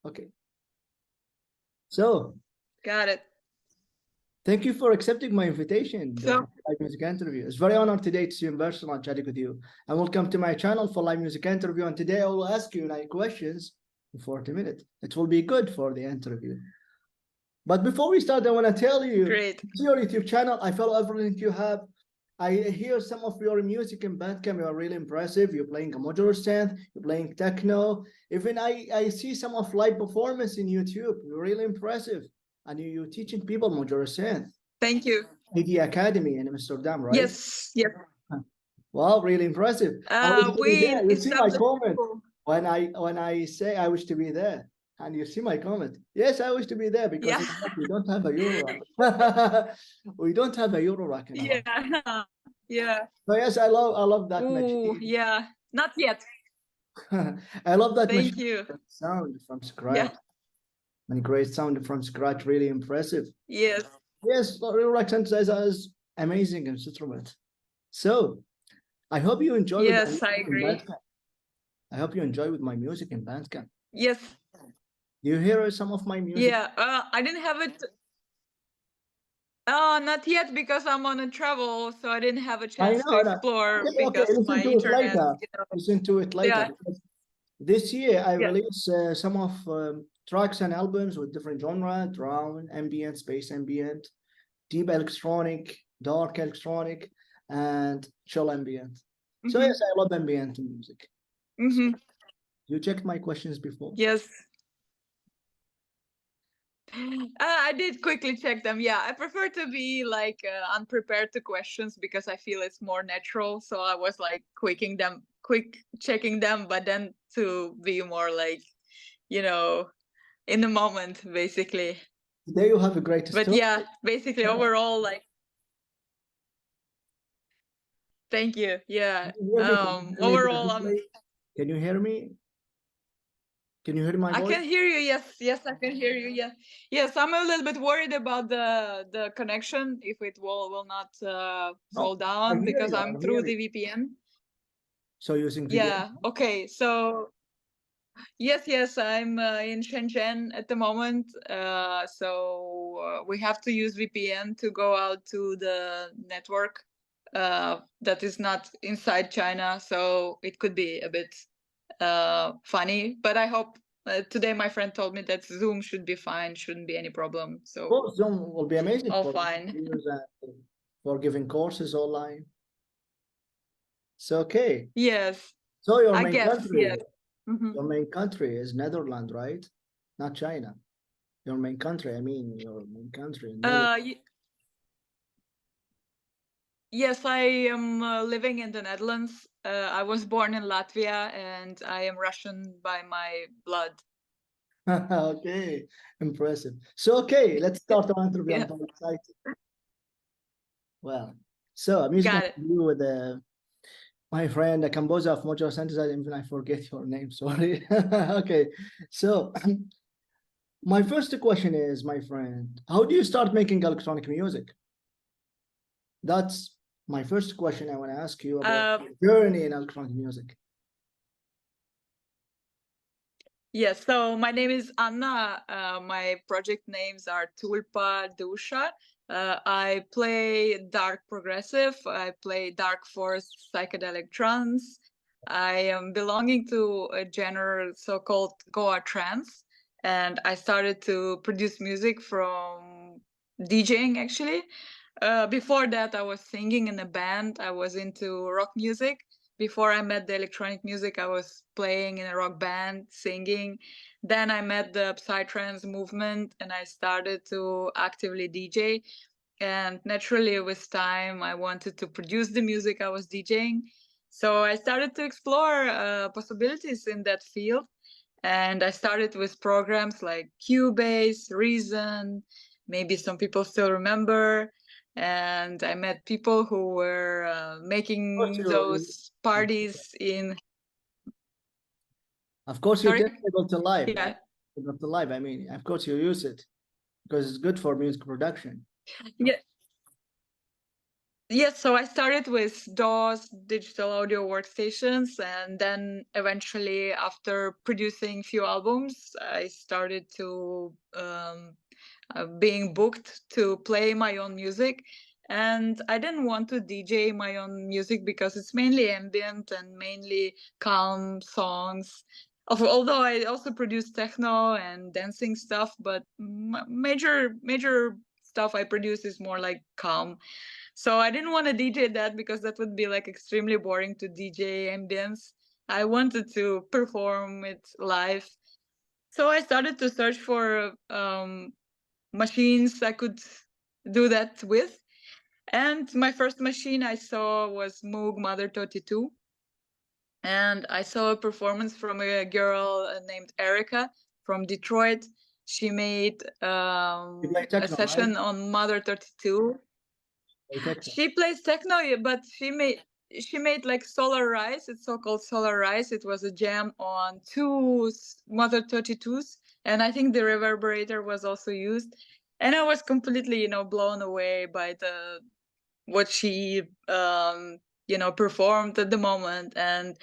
Okay. So, Got it. thank you for accepting my invitation So, for live music interview. It's very honored today to see you in person and chatting with you. And welcome to my channel for live music interview. And today I will ask you 9 questions in 40 minutes. It will be good for the interview. But before we start, I want to tell you, great. see your YouTube channel. I follow everything you have. I hear some of your music in Bandcamp. You are really impressive. You're playing a modular synth. You're playing techno. Even I see some of live performance in YouTube. You're really impressive. And you're teaching people modular synth. Thank you. AD Academy in Amsterdam, right? Yes, yes. Wow, really impressive. We You see my established. comment when I say I wish to be there. And you see my comment. Yes, I wish to be there because Yeah. we don't have a Euro rack. We don't have a Euro rack in our. Yeah. Yeah. So yes, I love that Ooh, machine. yeah. Not yet. I love that Thank machine. you. Sound from scratch. Yeah. And great sound from scratch, really impressive. Yes. Yes, Euro rack synthesizer is amazing instrument. So I hope you enjoy with my Yes, music I in agree. Bandcamp. I hope you enjoy with my music in Bandcamp. Yes. You hear some of my music? Yeah. I didn't have it. Not yet because I'm on a travel, so I didn't have a I chance to know. explore Okay, because listen my to it internet, later. you know. Listen to it later. Yeah. Because this year I Yeah. released some of tracks and albums with different genre, drone, ambient, space ambient, deep electronic, dark electronic, and chill ambient. So yes, I love ambient music. Mm-hmm. You checked my questions before? Yes. I did quickly check them. Yeah, I prefer to be like unprepared to questions because I feel it's more natural. So I was like quick checking them, but then to be more like, you know, in the moment, basically. Today you have a great But story. yeah, basically overall, like, thank you. Yeah. Can you hear me? Overall, Can you hear me? Can you hear my I voice? can hear you. Yes, yes, I can hear you. Yeah, yes. I'm a little bit worried about the connection if it will not fall No, I down hear because you. I I'm hear through you. the VPN. So using VPN? Yeah. Okay. So yes, yes, I'm in Shenzhen at the moment. So we have to use VPN to go out to the network that is not inside China. So it could be a bit funny, but I hope today my friend told me that Zoom should be fine, shouldn't be any problem. So Well, Zoom will be amazing all for fine. use for giving courses online. So okay. Yes, So your I main guess. country, Yes. Mhm. your main country is Netherlands, right? Not China. Your main country, I mean your main country, Netherlands. Yes, I am living in the Netherlands. I was born in Latvia and I am Russian by my blood. Okay, impressive. So okay, let's start our interview. I'm Yeah, very excited. Well, so I'm using got it. you with my friend, a composer of modular synthesizer. Even I forget your name, sorry. Okay, so my first question is, my friend, how do you start making electronic music? That's my first question I want to ask you about your journey in electronic music. Yes, so my name is Anna. My project names are Tulpa Dusha. I play dark progressive. I play dark forest psychedelic trance. I am belonging to a genre so-called Goa trance, and I started to produce music from DJing actually. Before that, I was singing in a band. I was into rock music. Before I met the electronic music, I was playing in a rock band, singing. Then I met the psytrance movement and I started to actively DJ. And naturally, with time, I wanted to produce the music I was DJing. So I started to explore possibilities in that field. And I started with programs like Cubase, Reason, maybe some people still remember. And I met people who were making those parties in. Of course, you're Sorry? technical to live. Yeah. Not to live. I mean, of course, you use it because it's good for music production. Yeah. Yes, so I started with DAWs, digital audio workstations, and then eventually, after producing few albums, I started to being booked to play my own music. And I didn't want to DJ my own music because it's mainly ambient and mainly calm songs. Although I also produce techno and dancing stuff, but major stuff I produce is more like calm. So I didn't want to DJ that because that would be like extremely boring to DJ ambience. I wanted to perform it live. So I started to search for machines I could do that with. And my first machine I saw was Moog Mother 32. And I saw a performance from a girl named Erica from Detroit. She made You play a techno, right? session on Mother 32. Play techno. She plays techno, but she made like Solar Rise. It's so-called Solar Rise. It was a jam on two Mother 32s, and I think the reverberator was also used. And I was completely, blown away by the what she performed at the moment. And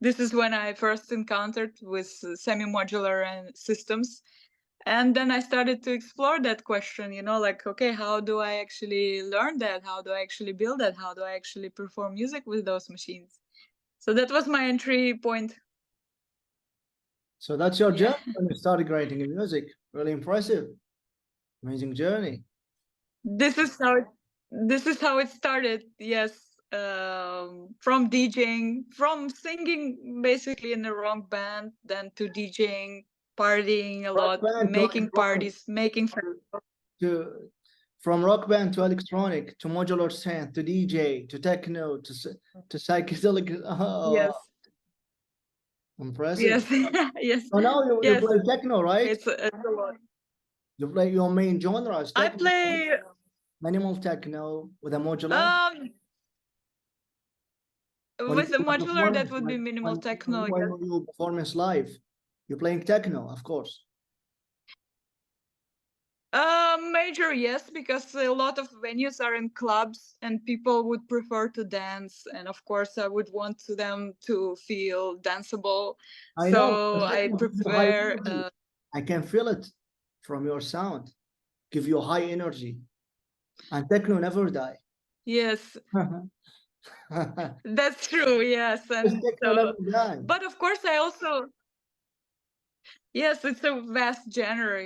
this is when I first encountered with semi-modular and systems. And then I started to explore that question, like, okay, how do I actually learn that? How do I actually build that? How do I actually perform music with those machines? So that was my entry point. So that's your Yeah. journey when you started creating music. Really impressive. Amazing journey. This is how it started. Yes. From DJing, from singing basically in a rock band, then to DJing, partying a Rock lot, band to making electronic, parties, making friends. to from rock band to electronic to modular synth to DJ to techno to psychedelic. Oh, Yes. impressive. Yes. Yes. So now you Yes. play techno, right? It's a lot. You play your main genre is I techno, play minimal techno with a modular. um When you with a do a modular that performance, would be minimal techno. when Yes. you do performance live, you're playing techno, of course. Major, yes, because a lot of venues are in clubs and people would prefer to dance, and of course I would want them to feel danceable. I know, So because I techno gives you high prepare energy. I can feel it from your sound. Give you high energy. And techno never die. yes, Because that's true, yes. And techno so, never die. but of course I also, yes, it's a vast genre,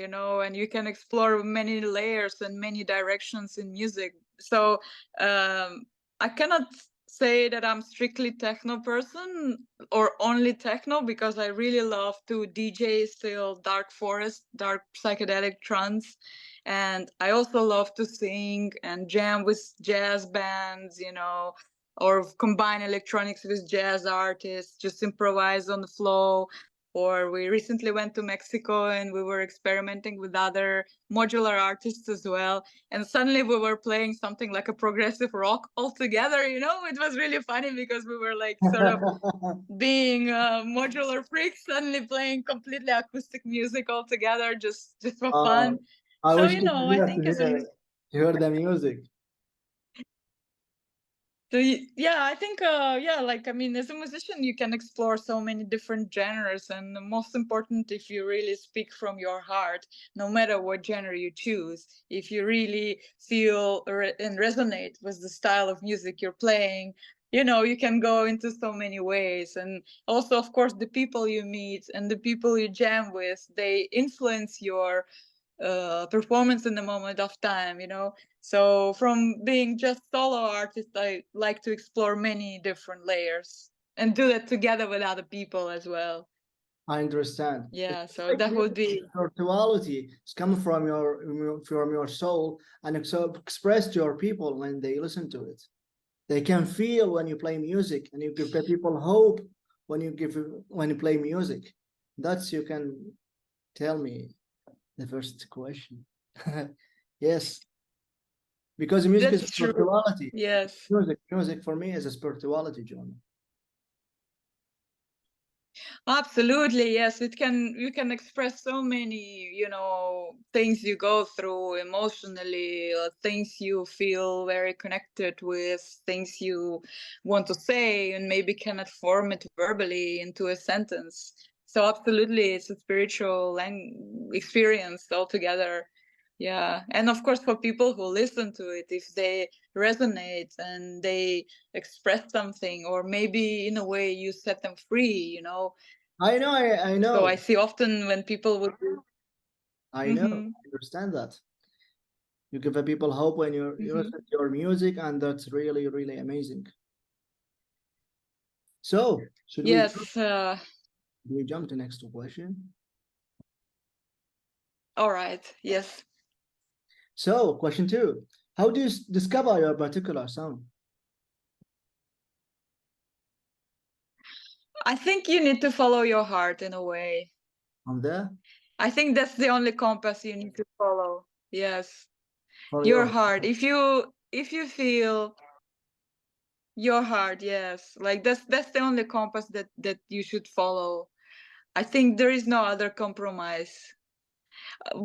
and you can explore many layers and many directions in music. So I cannot say that I'm strictly techno person or only techno, because I really love to DJ still dark forest, dark psychedelic trance. And I also love to sing and jam with jazz bands, or combine electronics with jazz artists, just improvise on the flow. Or we recently went to Mexico and we were experimenting with other modular artists as well. And suddenly we were playing something like a progressive rock altogether. It was really funny because we were like sort of being modular freaks, suddenly playing completely acoustic music altogether, just for uh, fun. I So, wish you could I get think as a to hear the music. So yeah, I think like, I mean, as a musician, you can explore so many different genres, and the most important, if you really speak from your heart, no matter what genre you choose, if you really feel and resonate with the style of music you're playing, you can go into so many ways. And also, of course, the people you meet and the people you jam with, they influence your performance in the moment of time. So from being just solo artist, I like to explore many different layers and do that together with other people as well. I understand. Yeah, It's so like that would music, be spirituality. It's coming from your soul and expressed to your people when they listen to it. They can feel when you play music, and you give people hope when you play music. That's you can tell me the first question. Yes, because music is that's true. spirituality. Yes. Music for me is a spirituality genre. Absolutely, yes. You can express so many, things you go through emotionally, things you feel very connected with, things you want to say and maybe cannot form it verbally into a sentence. So absolutely, it's a spiritual experience altogether. Yeah. And of course for people who listen to it, if they resonate and they express something, or maybe in a way you set them free. I know, I So I know, see often when people would. I know, Hmm. I understand that. You give the people hope when you Hmm. listen to your music, and that's really, really amazing. So, Yes. should we jump to next question? All right. Yes. So, question two: how do you discover your particular sound? I think you need to follow your heart in a way. From there, I think that's the only compass you need to follow. Yes. for Your your heart. If you feel your heart, yes. Like that's the only compass that you should follow. I think there is no other compromise.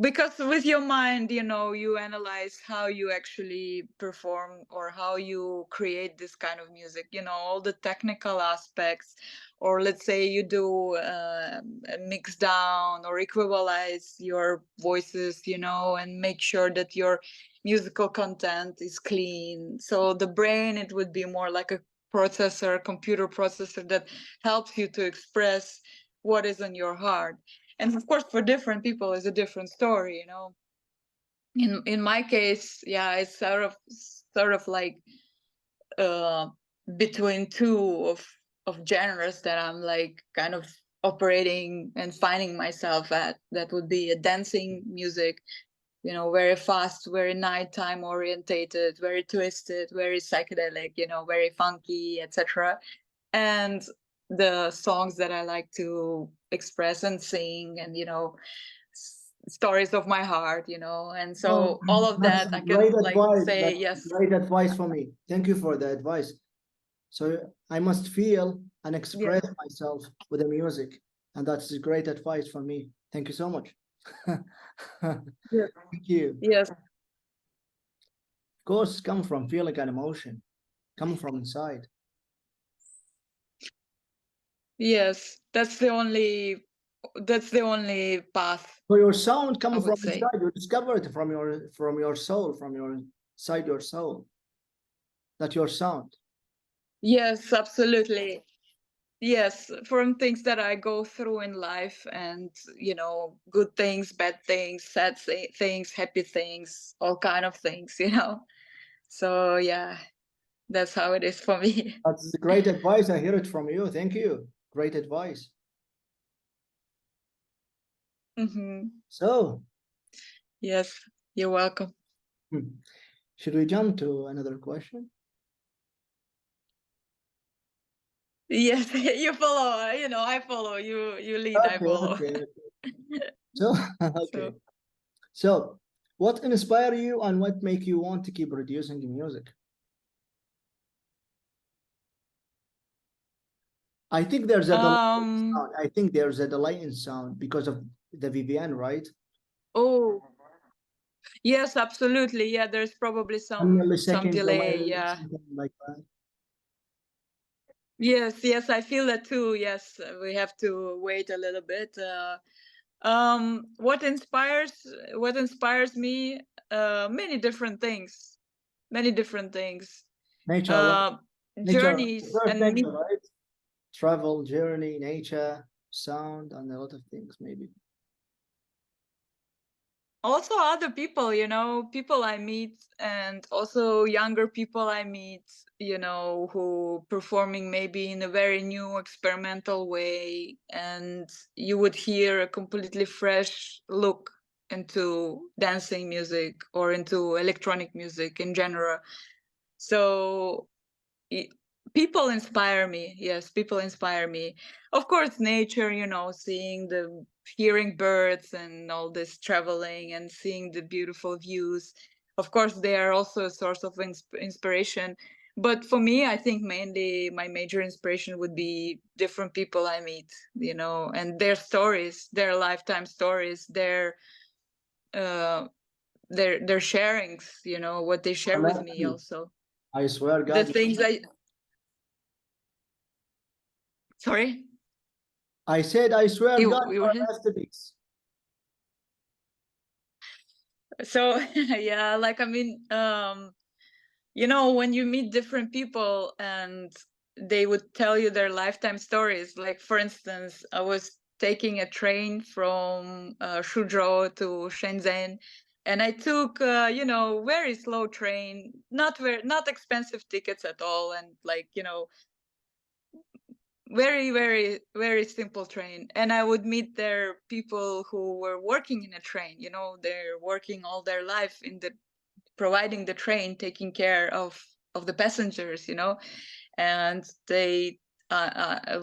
Because with your mind, you analyze how you actually perform or how you create this kind of music, all the technical aspects, or let's say you do a mix down or equalize your voices, and make sure that your musical content is clean. So the brain, it would be more like a computer processor that helps you to express what is on your heart. And of course for different people is a different story. In my case, yeah, it's sort of like uh between two of genres that I'm like kind of operating and finding myself at. That would be a dancing music, very fast, very nighttime orientated, very twisted, very psychedelic, very funky, etc. And the songs that I like to express and sing, and stories of my heart, and Oh, so all of that's that I great can like advice. say That's yes. great advice for me. Thank you for the advice. So I must feel and Yes. express myself with the music, and that's great advice for me. Thank you so much. Yes. Thank you. Yes. Of course, come from feeling and emotion, come from inside. Yes, that's the only path, So your sound I come would from say. inside. You discover it from your soul, from your side, your soul. That's your sound. Yes, absolutely. Yes, from things that I go through in life, and good things, bad things, sad things, happy things, all kind of things. So yeah, that's how it is for me. That's great advice. I hear it from you. Thank you. Great advice. Hmm. So, Yes, you're welcome. should we jump to another question? Yes, you follow. I follow. You lead. I Okay, follow. okay. So, okay. So So, what inspire you and what make you want to keep producing music? I think there's a delay in um. sound. I think there's a delay in sound because of the VPN, right? Oh, yes, absolutely. Yeah, there's probably 1 millisecond delay. delay, Yeah. something like that. Yes, yes, I feel that too. Yes, we have to wait a little bit. What inspires me? Many different things. Many different things. Nature, right? Uh, Nature, Journeys first and nature, right? Travel, journey, nature, sound, and a lot of things, maybe. also other people, people I meet, and also younger people I meet, who performing maybe in a very new experimental way, and you would hear a completely fresh look into dancing music or into electronic music in general. So i- people inspire me. Yes, people inspire me. Of course, nature, seeing hearing birds and all this traveling and seeing the beautiful views. Of course, they are also a source of inspiration. But for me, I think mainly my major inspiration would be different people I meet, you know, and their stories, their lifetime stories, their sharings, you know, what they share with me also. I swear, The God. things sorry? I said, I swear, You, God, you you were are a masterpiece. so yeah, like I mean, you know, when you meet different people and they would tell you their lifetime stories, like for instance, I was taking a train from Suzhou to Shenzhen, and I took you know, very slow train, not expensive tickets at all, and like, you know, very very simple train. And I would meet there people who were working in a train, you know, they're working all their life in the providing the train, taking care of the passengers, you know. And they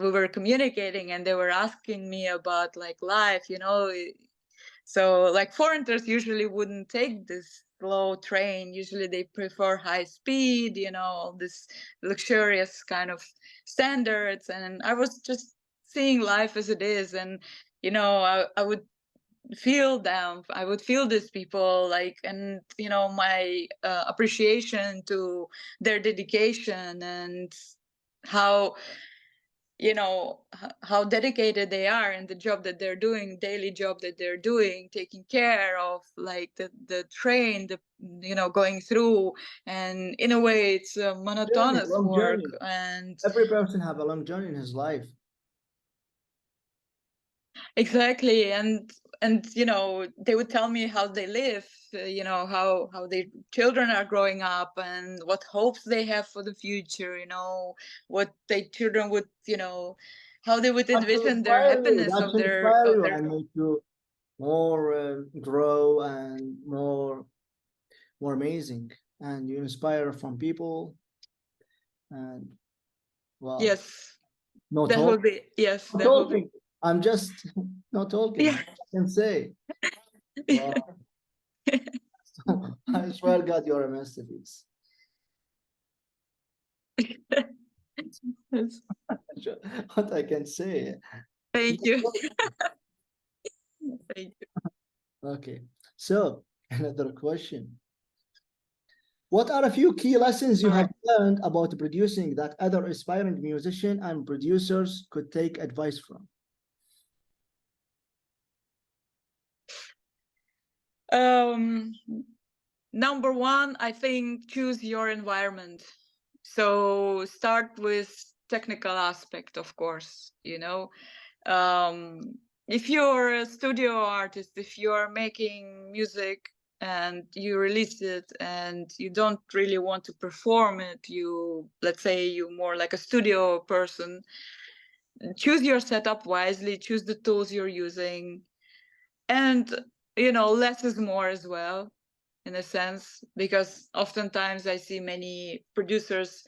we were communicating, and they were asking me about like life, you know. So like foreigners usually wouldn't take this slow train. Usually they prefer high speed, you know, all this luxurious kind of standards. And I was just seeing life as it is. And, you know, I would feel them. I would feel these people, like, and, you know, my appreciation to their dedication and how, you know, how dedicated they are in the job that they're doing, daily job that they're doing, taking care of like the train, the, you know, going through. And in a way it's a Journey, monotonous long work. journey. And Every person have a long journey in his life. exactly. And you know, they would tell me how they live, you know, how their children are growing up and what hopes they have for the future, you know, what their children would, you know, how they would That should envision their inspire you. happiness That of should their inspire you and make you more grow and more amazing. And you inspire from people. And wow, yes, no that will talk, be, yes, no that will be, talking. I'm just not talking. yeah. I can say, wow. I swear, God, you're a masterpiece. Yes. What I can say. Thank you. Thank you. Okay, so another question. What are a few key lessons you All right. have learned about producing that other aspiring musician and producers could take advice from? Number one, I think choose your environment. So start with technical aspect, of course, you know. If you're a studio artist, if you're making music and you release it and you don't really want to perform it, you, let's say you're more like a studio person, choose your setup wisely, choose the tools you're using. And, you know, less is more as well, in a sense, because oftentimes I see many producers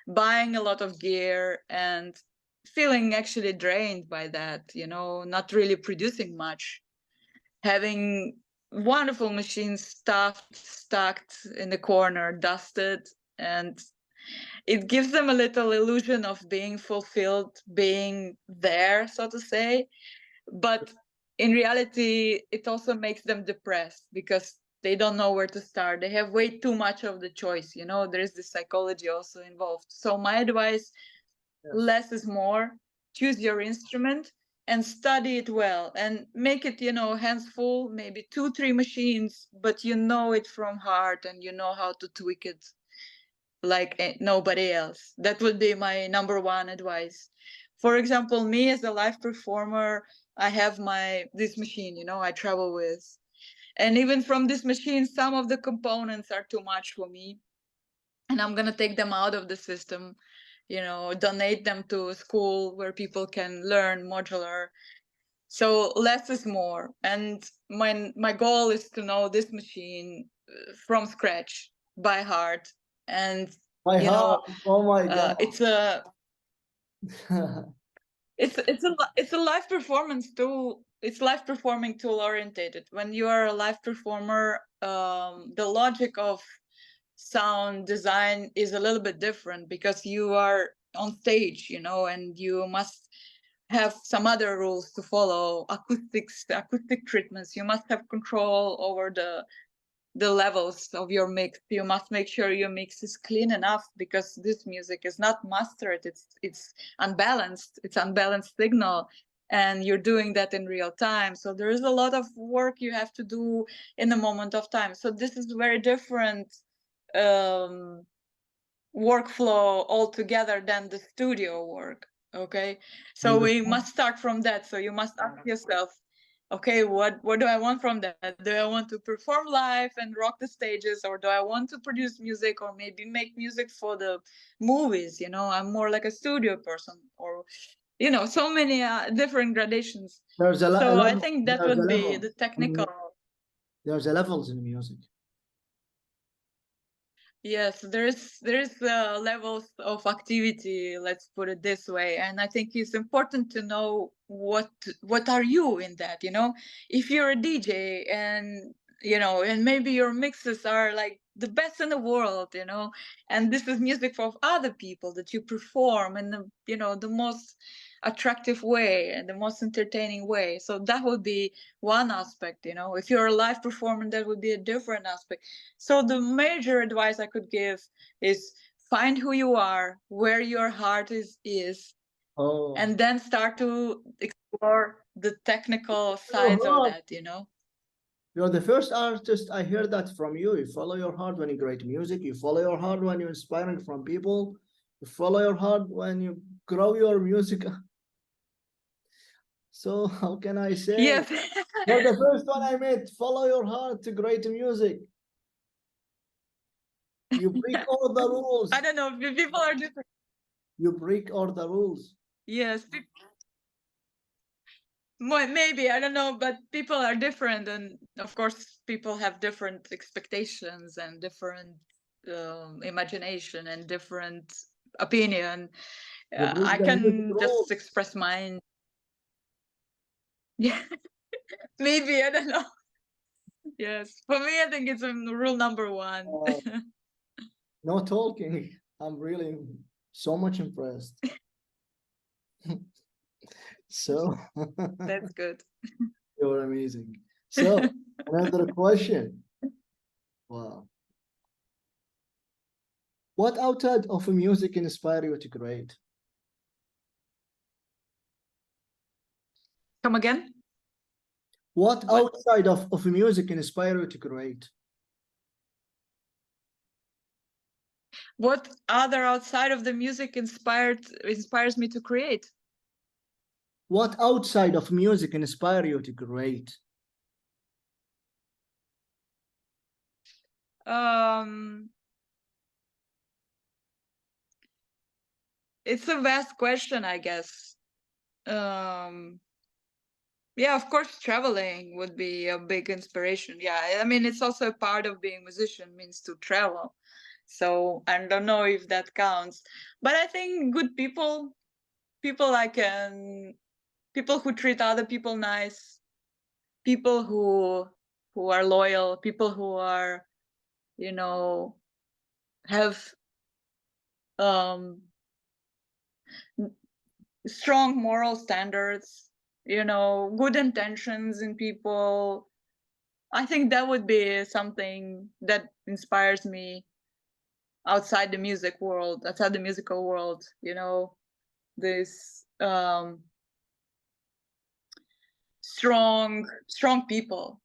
buying a lot of gear and feeling actually drained by that, you know, not really producing much, having wonderful machines stuffed, stacked in the corner, dusted, and it gives them a little illusion of being fulfilled, being there, so to say. But in reality, it also makes them depressed because they don't know where to start. They have way too much of the choice, you know. There's the psychology also involved. So my advice, Yes. less is more. Choose your instrument and study it well and make it, you know, hands full, maybe 2-3 machines, but you know it from heart and you know how to tweak it like nobody else. That would be my number one advice. For example, me as a live performer, I have this machine, you know, I travel with. And even from this machine, some of the components are too much for me. And I'm gonna take them out of the system, you know, donate them to a school where people can learn modular. So less is more. And my goal is to know this machine from scratch by heart. And My you heart, know, oh my God. it's a it's a live performance tool. It's live performing tool orientated. When you are a live performer, the logic of sound design is a little bit different because you are on stage, you know, and you must have some other rules to follow. Acoustic treatments, you must have control over the levels of your mix. You must make sure your mix is clean enough, because this music is not mastered. It's unbalanced. It's unbalanced signal, and you're doing that in real time. So there is a lot of work you have to do in the moment of time. So this is very different workflow altogether than the studio work. Okay, so we must start from that. So you must ask yourself, okay, what do I want from that? Do I want to perform live and rock the stages, or do I want to produce music, or maybe make music for the movies? You know, I'm more like a studio person, or, you know, so many different gradations. So I think that would be the technical. There's a levels in music. Yes, there's levels of activity, let's put it this way. And I think it's important to know what are you in that, you know? If you're a DJ and, you know, and maybe your mixes are like the best in the world, you know, and this is music for other people that you perform in the, you know, the most attractive way and the most entertaining way. So that would be one aspect, you know. If you're a live performer, that would be a different aspect. So the major advice I could give is find who you are, where your heart is, and then start to explore the technical sides of that, you know. You're the first artist I hear that from you. You follow your heart when you create music. You follow your heart when you're inspiring from people. You follow your heart when you grow your music. So how can I say? Yes. You're the first one I met. Follow your heart to create music. You break all the rules. I don't know. People are different. You break all the rules. Yes. Maybe, I don't know, but people are different, and of course people have different expectations and different imagination and different opinion. I can just express mine. Yeah. Maybe, I don't know. Yes, for me I think it's rule number one. No talking. I'm really so much impressed. So That's good. you're amazing. So another question. Wow. What outside of music inspire you to create? Come again? What outside of music inspire you to create? What other outside of the music inspires me to create? What outside of music inspire you to create? It's a vast question, I guess. Yeah, of course, traveling would be a big inspiration. Yeah, I mean, it's also a part of being a musician, means to travel. So I don't know if that counts, but I think good people, people who treat other people nice, people who are loyal, people who are, you know, have um strong moral standards, you know, good intentions in people. I think that would be something that inspires me outside the music world, outside the musical world, you know, this strong people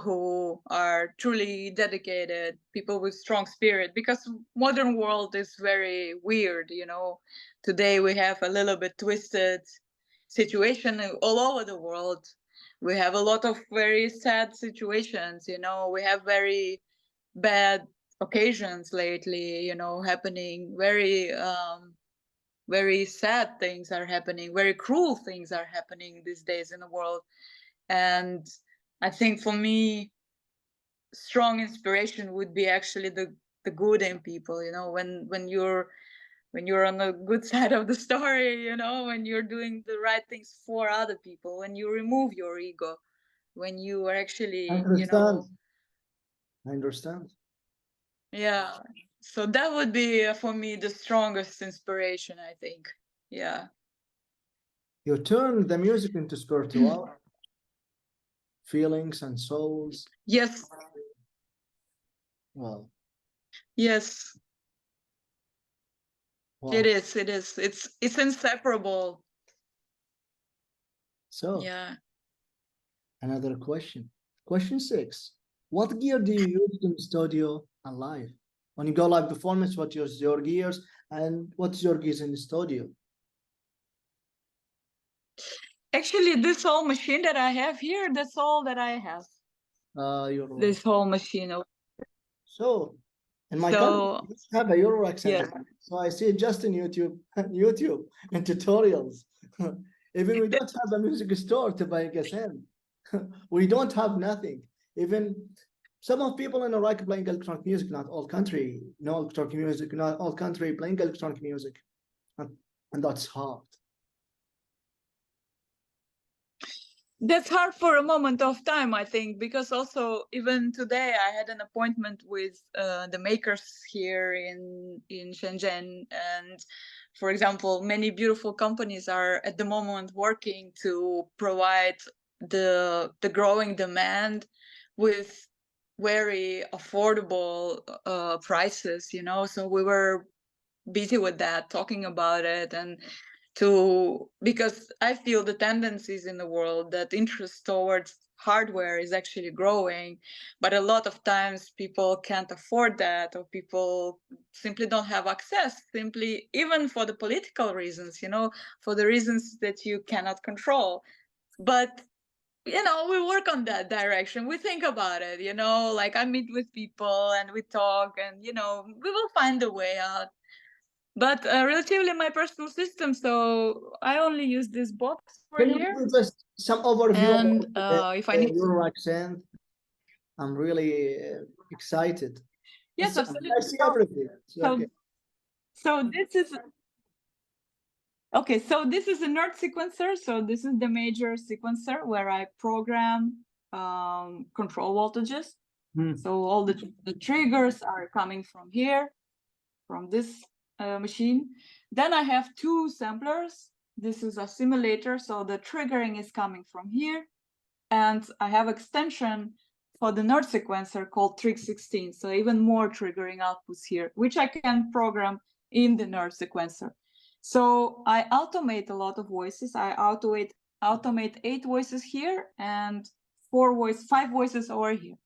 who are truly dedicated, people with strong spirit, because modern world is very weird, you know. Today we have a little bit twisted situation all over the world. We have a lot of very sad situations, you know. We have very bad occasions lately, you know, happening. Very sad things are happening, very cruel things are happening these days in the world. And I think for me, strong inspiration would be actually the good in people, you know, when you're on the good side of the story, you know, when you're doing the right things for other people, when you remove your ego, when you are actually, you know. I understand. Yeah. So that would be for me the strongest inspiration, I think. Yeah. You turn the music into spiritual feelings and souls. Yes. Wow, Yes. It wow. is. It is. It's inseparable. So Yeah. another question. Question 6. What gear do you use in studio and live? When you go live performance, what is your gears and what's your gears in the studio? Actually, this whole machine that I have here, that's all that I have. Your This whole machine. So in my country, So we just have a Euro accent. yeah. So I see it just in YouTube, YouTube and tutorials. Even we don't have a music store to buy a cassette. We don't have nothing. Even some of people in Iraq playing electronic music, not all country, no electronic music, not all country playing electronic music. And that's hard. That's hard for a moment of time, I think, because also even today I had an appointment with the makers here in Shenzhen, and for example, many beautiful companies are at the moment working to provide the growing demand with very affordable prices, you know. So we were busy with that, talking about it, and because I feel the tendencies in the world that interest towards hardware is actually growing, but a lot of times people can't afford that, or people simply don't have access, simply even for the political reasons, you know, for the reasons that you cannot control. But you know, we work on that direction. We think about it, you know, like I meet with people and we talk, and you know, we will find a way out. But relatively my personal system, so I only use this box over Can you here. give us some overview And about if I need to, Euro accent? I'm really excited. yes, absolutely. I see everything. So, Okay. so this is okay. So this is a node sequencer. So this is the major sequencer where I program control voltages. Hmm. So all the triggers are coming from here, from this machine. Then I have two samplers. This is a simulator, so the triggering is coming from here. And I have extension for the node sequencer called Trig16, so even more triggering outputs here, which I can program in the node sequencer. So I automate a lot of voices. I automate 8 voices here and 5 voices over here.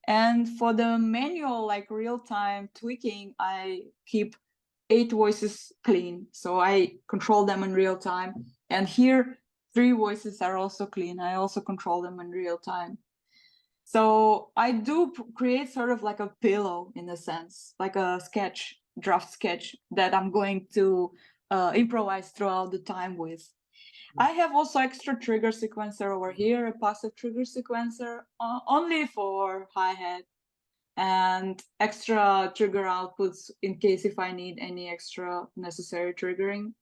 And for the manual, like real-time tweaking, I keep 8 voices clean. So I control them in real time. And here, 3 voices are also clean. I also control them in real time. So I do create sort of like a pillow in a sense, like a draft sketch that I'm going to improvise throughout the time with. I have also extra trigger sequencer over here, a passive trigger sequencer, only for hi-hat, and extra trigger outputs in case if I need any extra necessary triggering.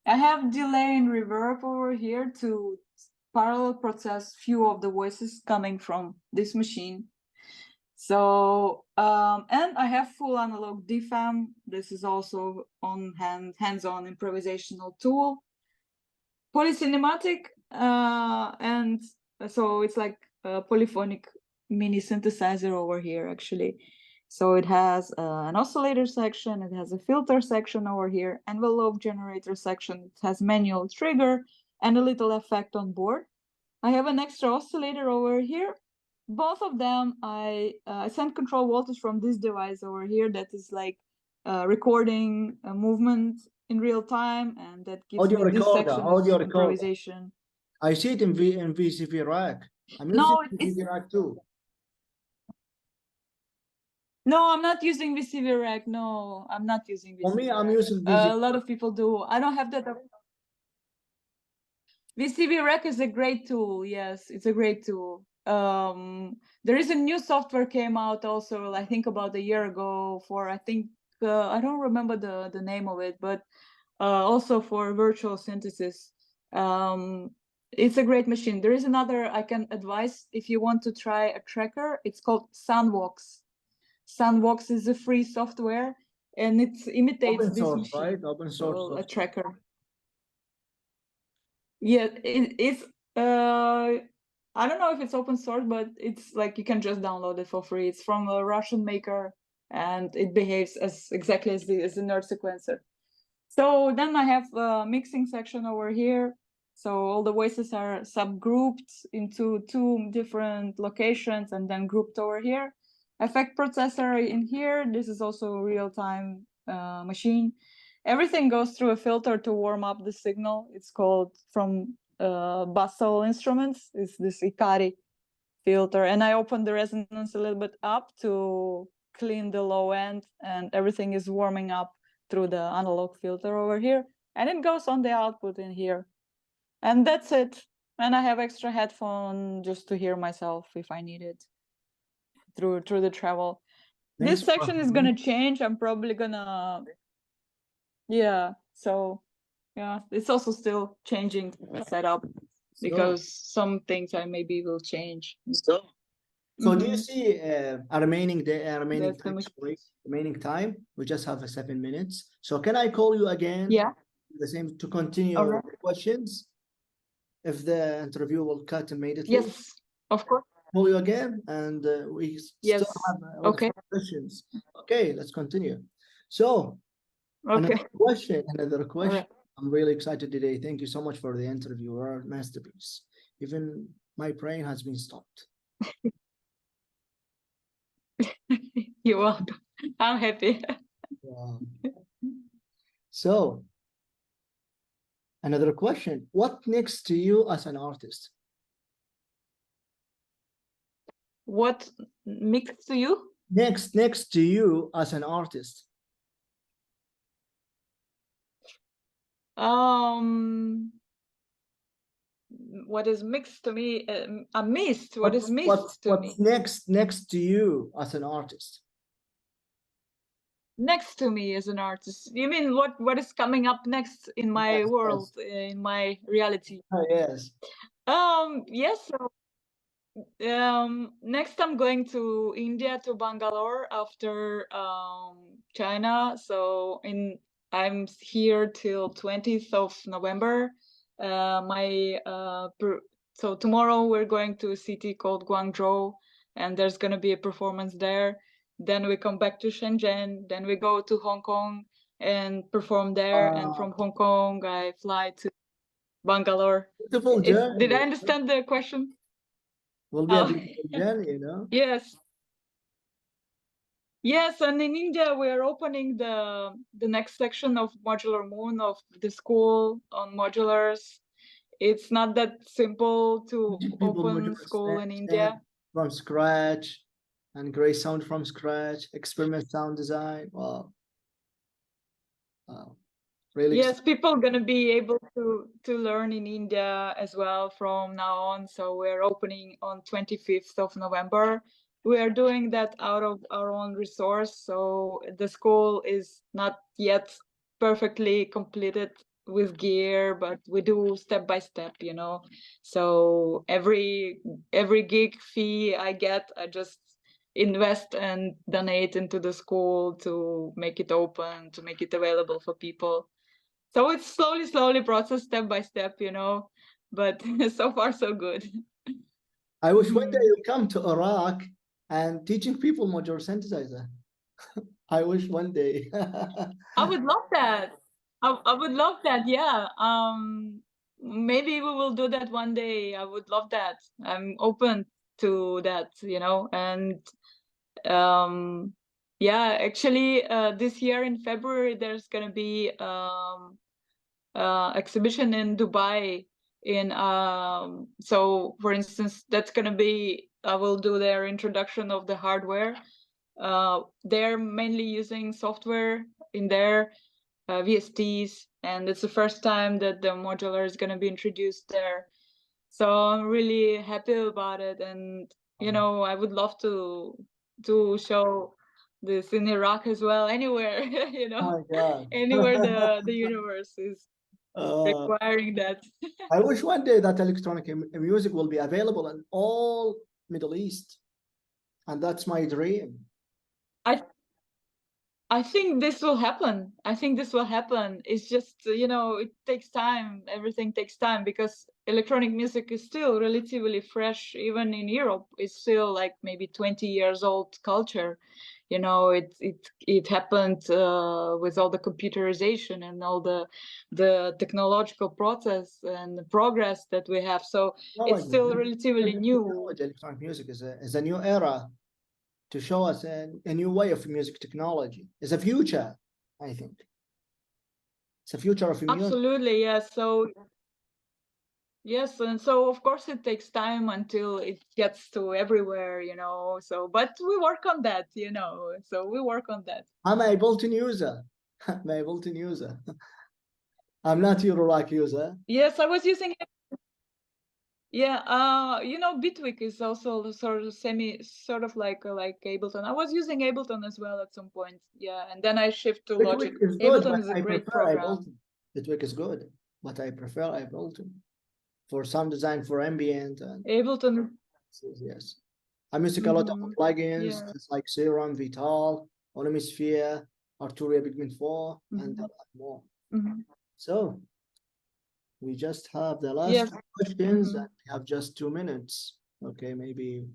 I have delay and reverb over here to parallel process few of the voices coming from this machine. So, and I have full analog DFAM. This is also on hands-on improvisational tool. Polycinematic, and so it's like a polyphonic mini synthesizer over here, actually. So it has an oscillator section, it has a filter section over here, envelope generator section, it has manual trigger and a little effect on board. I have an extra oscillator over here. Both of them, I send control voltage from this device over here that is like recording a movement in real time, and that gives Audio me this recorder, section as audio recorder. improvisation. I see it in VCV rack. I'm using No, VCV rack too. no, I'm not using VCV rack. No, I'm not using VCV For me, I'm rack. using A VCV. lot of people do. I don't have that. VCV rack is a great tool. Yes, it's a great tool. There is a new software came out also, I think about a year ago, for I think I don't remember the name of it, but also for virtual synthesis. It's a great machine. There is another I can advise if you want to try a tracker. It's called Soundbox. Sandbox is a free software, and it imitates Open this source, machine. right? Open source So a software. tracker. Yeah, it's I don't know if it's open source, but it's like you can just download it for free. It's from a Russian maker, and it behaves as exactly as the nerd sequencer. So then I have a mixing section over here. So all the voices are subgrouped into 2 different locations and then grouped over here. Effect processor in here. This is also a real-time machine. Everything goes through a filter to warm up the signal. It's called from Basel Instruments. It's this Ikari filter. And I open the resonance a little bit up to clean the low end, and everything is warming up through the analog filter over here, and it goes on the output in here. And that's it. And I have extra headphone just to hear myself if I need it through the travel. Thanks This for section is gonna change. I'm probably gonna, yeah. So yeah, it's also still changing setup because some things I maybe will change. So do you see a remaining That's the time? machine. Sorry, remaining time? We just have 7 minutes. So can I call you again? Yeah. The same to continue Alright. the questions. If the interview will cut immediately, Yes, of course. call you again, and we Yes. still have Okay. questions. Okay, let's continue. So Okay. another question. Alright. I'm really excited today. Thank you so much for the interview. You're a masterpiece. Even my brain has been stopped. You're welcome. I'm happy. Wow. So another question. What next to you as an artist? What mixed to you? Next to you as an artist. What is mixed to me? A mist. What is mist to me? What's next to you as an artist? Next to me as an artist. You mean what is coming up next in my Yes, world, in my reality? Oh, yes. Yes. So, next I'm going to India, to Bangalore after China. So I'm here till 20th of November. So tomorrow we're going to a city called Guangzhou, and there's gonna be a performance there. Then we come back to Shenzhen. Then we go to Hong Kong and perform there. And from Hong Kong I fly to Bangalore. Beautiful journey. Did I understand the question? Will be a beautiful journey, you know. Yes. Yes, and in India we are opening the next section of Modular Moon of the school on modulars. It's not that simple to open school in India from scratch, and gray sound from scratch, experiment sound design. Wow. Wow. Really yes, people are gonna be able to learn in India as well from now on. So we're opening on 25th of November. We are doing that out of our own resource. So the school is not yet perfectly completed with gear, but we do step by step, you know. So every gig fee I get, I just invest and donate into the school to make it open, to make it available for people. So it's slowly process, step by step, you know, but so far so good. I wish one day you come to Iraq and teaching people modular synthesizer. I wish one day. I would love that. I would love that. Yeah. Maybe we will do that one day. I would love that. I'm open to that, you know, and yeah, actually, this year in February, there's gonna be exhibition in Dubai. So for instance, that's gonna be, I will do their introduction of the hardware. They're mainly using software in their VSTs, and it's the first time that the modular is gonna be introduced there. So I'm really happy about it, and you know, I would love to show this in Iraq as well, anywhere, you know, Oh my God. anywhere the universe is requiring that. I wish one day that electronic music will be available in all Middle East, and that's my dream. I I think this will happen. I think this will happen. It's just, it takes time. Everything takes time because electronic music is still relatively fresh. Even in Europe, it's still like maybe 20 years old culture. It happened with all the computerization and all the technological process and the progress that we have. So it's Technology, still relatively new. electronic music is a new era to show us a new way of music technology. It's a future, I think. It's a future of music. Absolutely, yes. So yes, and so of course it takes time until it gets to everywhere, So, but we work on that, So we work on that. I'm able to use it. I'm able to use it. I'm not Eurolac user. Yes, I was using it. Yeah, Bitwig is also sort of like Ableton. I was using Ableton as well at some point. Yeah, and then I shift to Bitwig Logic. is good, Ableton but is a I great prefer program. Ableton. Bitwig is good, but I prefer Ableton for sound design, for ambient, and Ableton. yes. I'm using a lot of plugins, Yeah. just like Serum, Vital, Olomisphere, Arturia Pigment 4, and a lot more. So we just have the last Yes. questions, and we have just 2 minutes. Okay, maybe.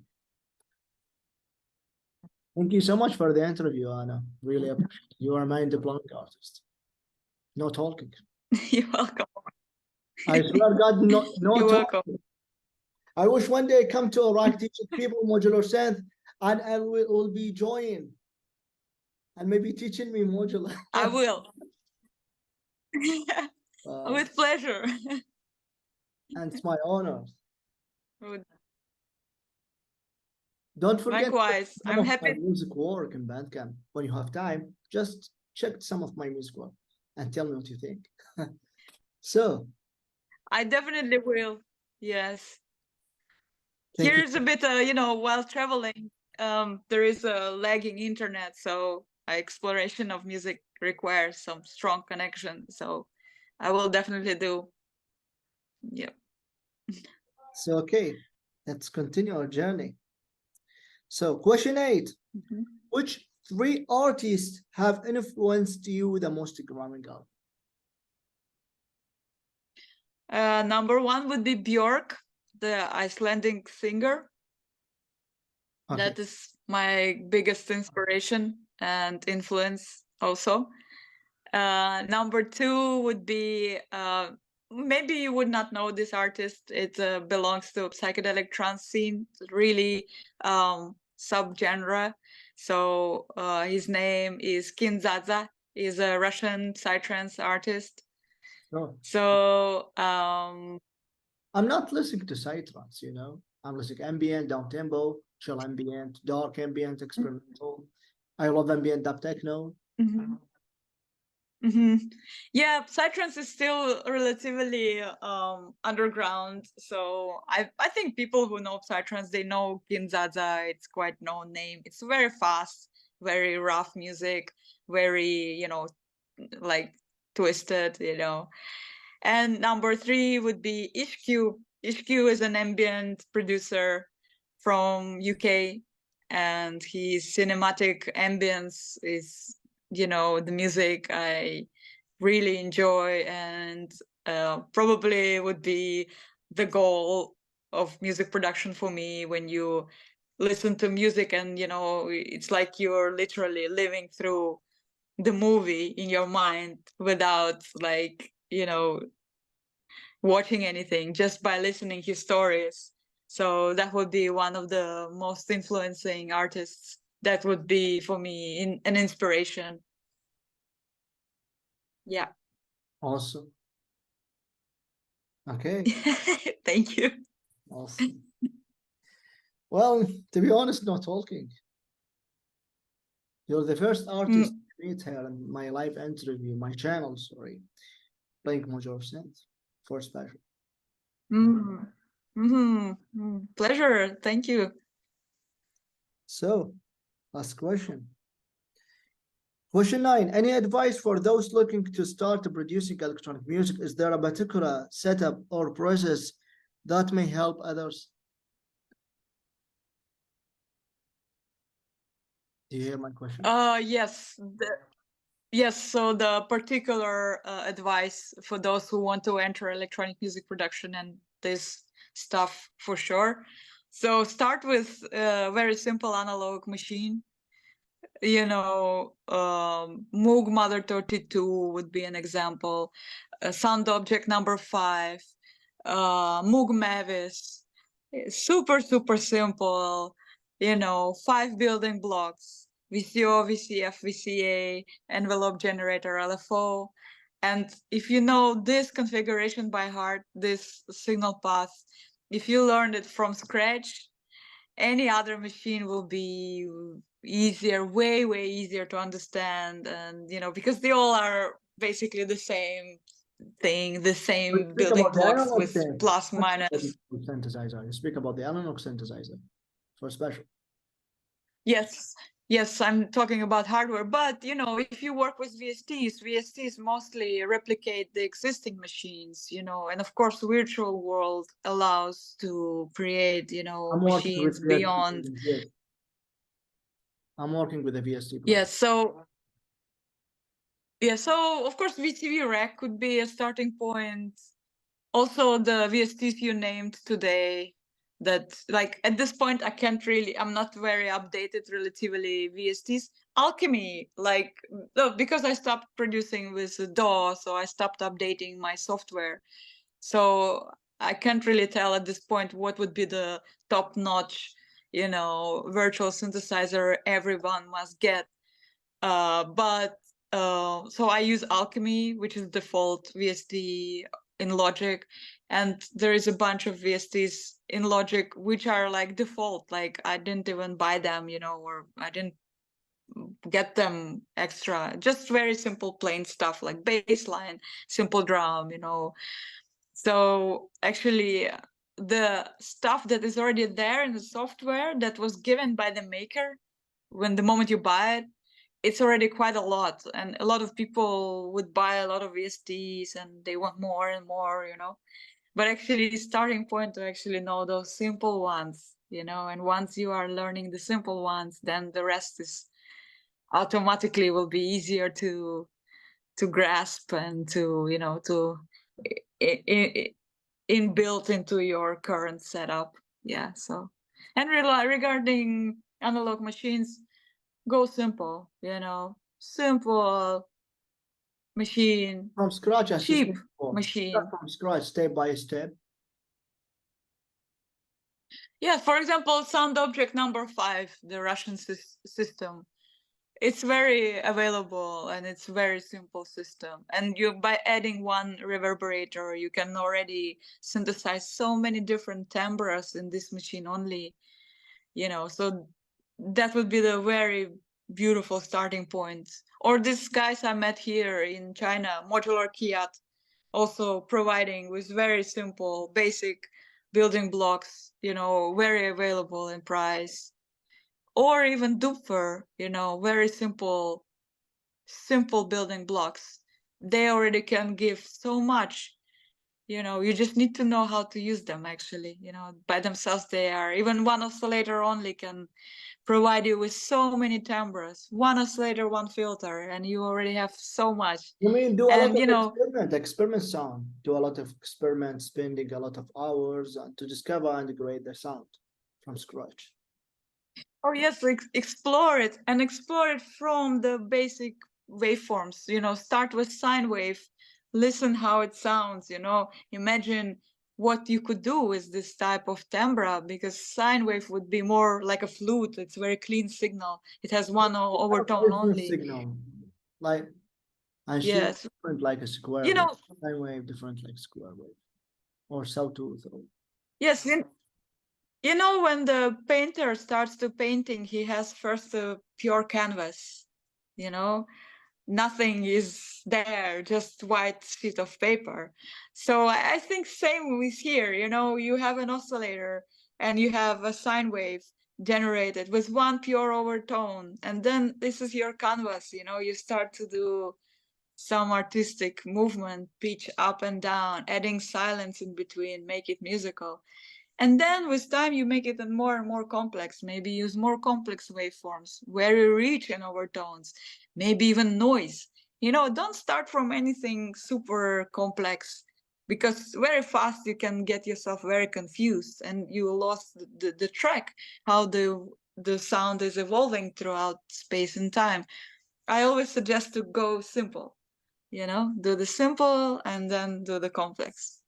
Thank you so much for the interview, Anna. Really appreciate it. You are my diplomatic artist. No talking. You're welcome. I swear to God, no You're talking. welcome. I wish one day I come to Iraq teaching people modular synth, and I will be joining and maybe teaching me modular. I will. With pleasure. And it's my honor. Good. Don't forget Likewise, some I'm of my happy. music work in Bandcamp. When you have time, just check some of my music work and tell me what you think. So I definitely will. Yes. thank you. Here's a bit, while traveling, there is a lagging internet, so exploration of music requires some strong connection. So I will definitely do. Yep. So okay, let's continue our journey. So question 8. Which 3 artists have influenced you the most growing up? Number 1 would be Björk, the Icelandic singer. Okay. That is my biggest inspiration and influence also. Number 2 would be, maybe you would not know this artist. It belongs to psychedelic trance scene, really subgenre. So his name is Kinzaza. He's a Russian psytrance artist. Oh. So I'm not listening to psytrance, I'm listening ambient, down tempo, chill ambient, dark ambient, experimental. I love ambient dub techno. Yeah, psytrance is still relatively underground. So I think people who know psytrance, they know Kinzaza. It's quite known name. It's very fast, very rough music, very like twisted. And number 3 would be HQ. HQ is an ambient producer from UK, and his cinematic ambience is the music I really enjoy, and probably would be the goal of music production for me. When you listen to music and it's like you're literally living through the movie in your mind without watching anything, just by listening his stories. So that would be one of the most influencing artists. That would be for me an inspiration. Yeah. Awesome. Okay. Thank you. Awesome. Well, to be honest, not talking. You're the first artist to meet here in my live interview, my channel, sorry, playing modular synth. For special. Pleasure. Thank you. So, last question. Question 9. Any advice for those looking to start producing electronic music? Is there a particular setup or process that may help others? Do you hear my question? Yes. Yes, so the particular advice for those who want to enter electronic music production and this stuff for sure. So start with a very simple analog machine. Moog Mother 32 would be an example. Sound object number 5, Moog Mavis. Super, super simple. 5 building blocks: VCO, VCF, VCA, envelope generator, LFO. And if you know this configuration by heart, this signal path, if you learned it from scratch, any other machine will be easier, way easier to understand. And because they all are basically the same thing, the same Speak building about the blocks analog with plus minus. synthesizer. You speak about the analog synthesizer for special. Yes, I'm talking about hardware, but if you work with VSTs mostly replicate the existing machines, and of course virtual world allows to create I'm working with machines VST. beyond. Yes. I'm working with a VST. Yes, so of course VTV rack could be a starting point. Also the VSTs you named today, that like at this point I'm not very updated relatively VSTs. Alchemy, like because I stopped producing with DAW, so I stopped updating my software. So I can't really tell at this point what would be the top notch, virtual synthesizer everyone must get. But so I use Alchemy, which is default VST in Logic, and there is a bunch of VSTs in Logic which are like default. Like I didn't even buy them, or I didn't get them extra. Just very simple, plain stuff like bass line, simple drum, So actually, the stuff that is already there in the software that was given by the maker when the moment you buy it, it's already quite a lot. And a lot of people would buy a lot of VSTs and they want more and more, But actually, the starting point to actually know those simple ones, and once you are learning the simple ones, then the rest is automatically will be easier to grasp and to inbuilt into your current setup. Yeah. So, and regarding analog machines, go simple. Simple machine, From scratch, as you said cheap before. machine. Start from scratch, step by step. Yeah. For example, sound object number 5, the Russian system. It's very available and it's very simple system. And by adding one reverberator, you can already synthesize so many different timbres in this machine only. So that would be the very beautiful starting point. Or these guys I met here in China, Modular Kiat, also providing with very simple, basic building blocks, very available in price. Or even Dupfer, very simple building blocks. They already can give so much. You just need to know how to use them actually. By themselves they are. Even one oscillator only can provide you with so many timbres. One oscillator, one filter, and you already have so much. You mean do a lot And of experiment sound, do a lot of experiments, spending a lot of hours to discover and create the sound from scratch. oh yes, explore it and explore it from the basic waveforms. Start with sine wave, listen how it sounds. Imagine what you could do with this type of timbre, because sine wave would be more like a flute. It's very clean signal. It has one overtone only. Signal, like and she Yes, different like a square you know. wave, sine wave different like square wave or sawtooth. Yes, when the painter starts to painting, he has first a pure canvas. Nothing is there, just white sheet of paper. So I think same with here. You have an oscillator and you have a sine wave generated with one pure overtone, and then this is your canvas. You start to do some artistic movement, pitch up and down, adding silence in between, make it musical. And then with time, you make it more and more complex. Maybe use more complex waveforms, very rich in overtones, maybe even noise. Don't start from anything super complex, because very fast you can get yourself very confused and you lost the track, how the sound is evolving throughout space and time. I always suggest to go simple, do the simple and then do the complex,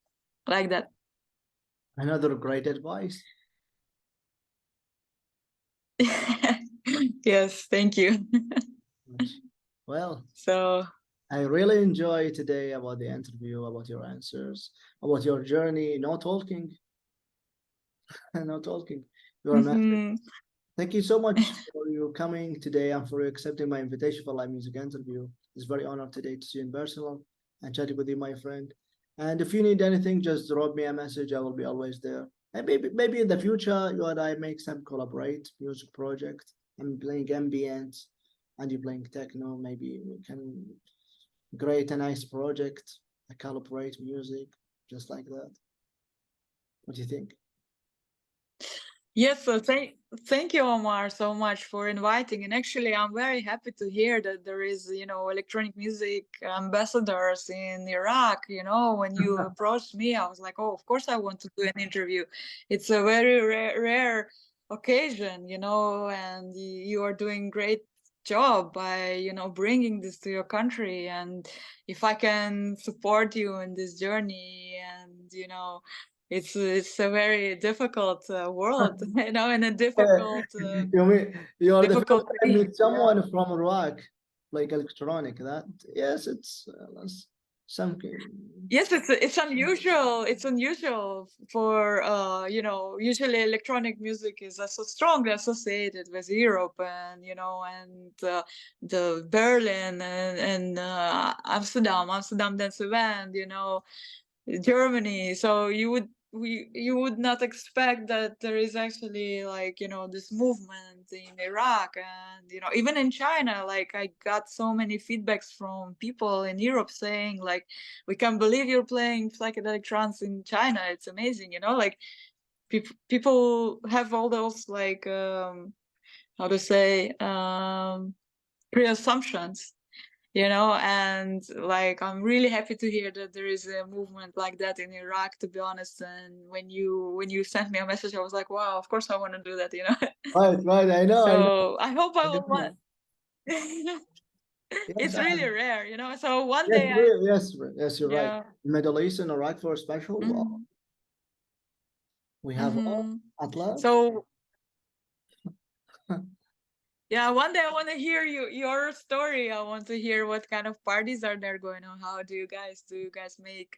like that. Another great advice. Yes, thank you. Well, So, I really enjoy today about the interview, about your answers, about your journey. No talking, no talking. You are amazing. mhm. Thank you so much for you coming today and for accepting my invitation for live music interview. It's very honored today to see you in person and chatting with you, my friend. And if you need anything, just drop me a message. I will be always there. And maybe in the future, you and I make some collaborate music project. I'm playing ambient and you're playing techno. Maybe we can create a nice project, a collaborate music, just like that. What do you think? Yes, so thank you, Omar, so much for inviting. And actually, I'm very happy to hear that there is, electronic music ambassadors in Iraq. When you approached me, I was like, oh, of course I want to do an interview. It's a very rare occasion, and you are doing great job by, bringing this to your country. And if I can support you in this journey, and, it's a very difficult world, and a difficult You mean you're the first difficult time I thing. meet someone from Iraq, like electronic. That yes, it's something. Yes, it's unusual. It's unusual for usually electronic music is so strongly associated with Europe, and and the Berlin and Amsterdam Dance Event, Germany. So you would not expect that there is actually, like, this movement in Iraq, and even in China. Like, I got so many feedbacks from people in Europe saying, like, we can't believe you're playing psychedelic trance in China. It's amazing, like people have all those, like, how to say, pre-assumptions, and like I'm really happy to hear that there is a movement like that in Iraq, to be honest. And when you sent me a message, I was like, wow, of course I want to do that. Right, right. I know, I know. So I hope I I will know. want. Yes, It's really rare, so one yes, day I yes, yes. You're right. yeah. Middle East and Iraq for a special. Well, Hmm. we have all Hmm. at last. So yeah, one day I want to hear your story. I want to hear what kind of parties are there going on. How do you guys make